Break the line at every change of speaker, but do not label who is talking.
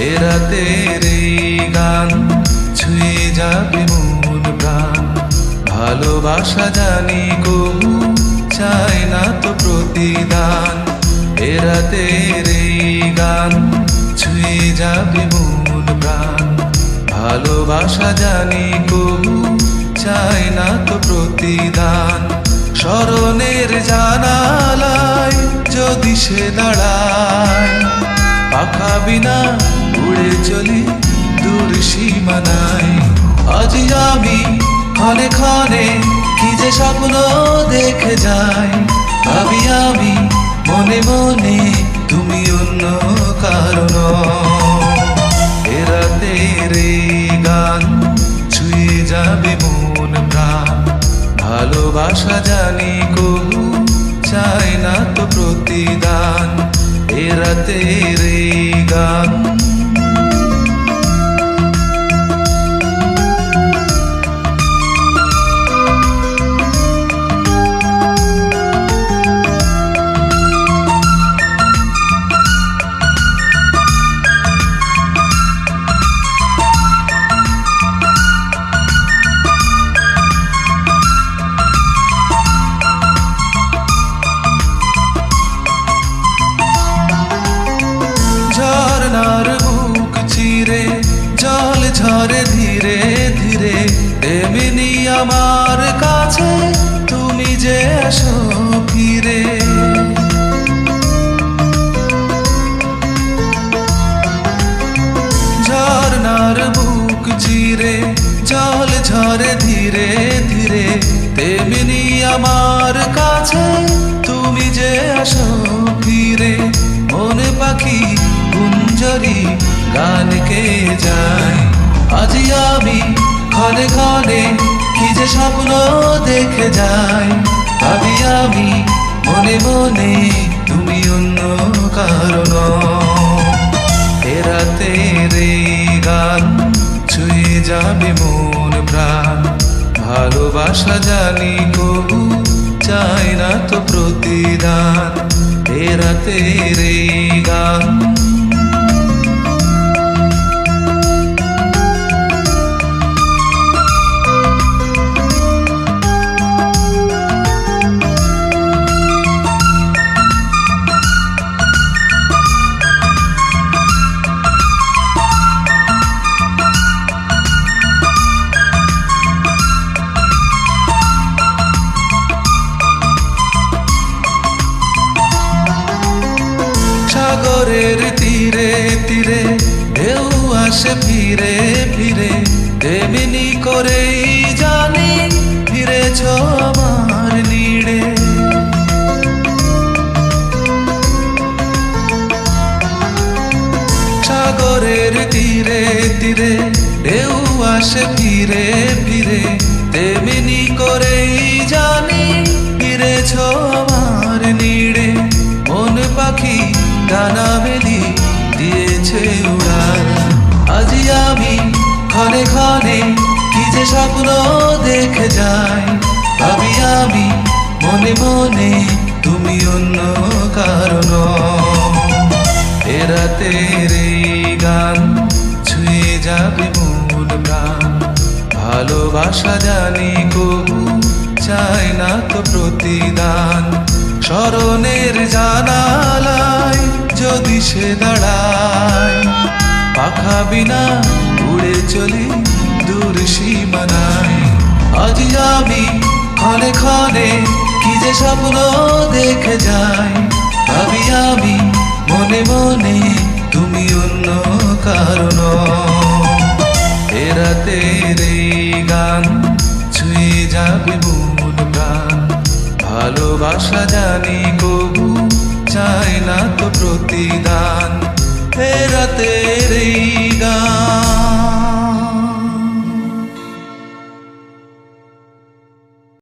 এ রাতের এই গান ছুঁয়ে যাবে মন প্রাণ। ভালোবাসা জানি কবু চাই না তো প্রতিদান। এ রাতের এই গান ছুঁয়ে যাবে মন প্রাণ। ভালোবাসা জানি কবু চাই না তো প্রতিদান। স্মরণের জানালায় যদি সে দাঁড়ায়, পাখা বিনা উড়ে চলি দূর সীমানায়। আজ আমি ক্ষণে ক্ষণে কি যে স্বপ্ন দেখে যাই, ভাবি আমি মনে মনে তুমি অন্য কারণ। এ রাতের এই গান ছুঁয়ে যাবে মন প্রাণ। ভালোবাসা জানি কবু চাই না তো প্রতিদান। এ রাতের এই গান ঝরনার বুক চিরে জল ঝরে ধীরে ধীরে, তেমনি আমার কাছে তুমি যে আসো ফিরে। ঝরনার বুক চিরে জল ঝরে ধীরে ধীরে, তেমনি আমার কাছে তুমি যে আসো ফিরে। মন পাখি কুঞ্জরি গান কে যায়, আজ আমি ক্ষণে ক্ষণে কি যে স্বপ্ন দেখে যাই, ভাবি আমি মনে মনে তুমি অন্য কারণ। এ রাতের এই গান ছুঁয়ে যাবে মন প্রাণ। ভালোবাসা জানি কবু চাই না তো প্রতিদান। এ রাতের এই গান সাগরের তীরে তীরে ঢেউ আসে ফিরে ফিরে, তেমনি করেই জানি ফিরেছ আমার নীড়ে। সাগরের তীরে তীরে ঢেউ আসে ফিরে ফিরে, তেমনি করেই জানি ফিরেছ আমার নীড়ে। মন পাখি ডানা মেলি দিয়েছে উড়াল, আজ আমি ক্ষণে ক্ষণে কি যে স্বপ্ন দেখে যাই, ভাবি আমি মনে মনে তুমি অন্য কারণ। এ রাতের এই গান ছুঁয়ে যাবে মন প্রাণ। ভালোবাসা জানি কবু চাই না তো প্রতিদান। স্মরণের জানালায় যদি সে দাঁড়ায়, পাখা বিনা উড়ে চলি দূর সীমানায়। আজ আমি ক্ষণে ক্ষণে কি যে স্বপ্ন দেখে যাই, ভাবি আমি মনে মনে তুমি অন্য কারণ। এ রাতের এই গান ছুঁয়ে যাবে মন প্রাণ। ভালোবাসা জানি কবু চাই না তো প্রতিদান। এ রাতের এই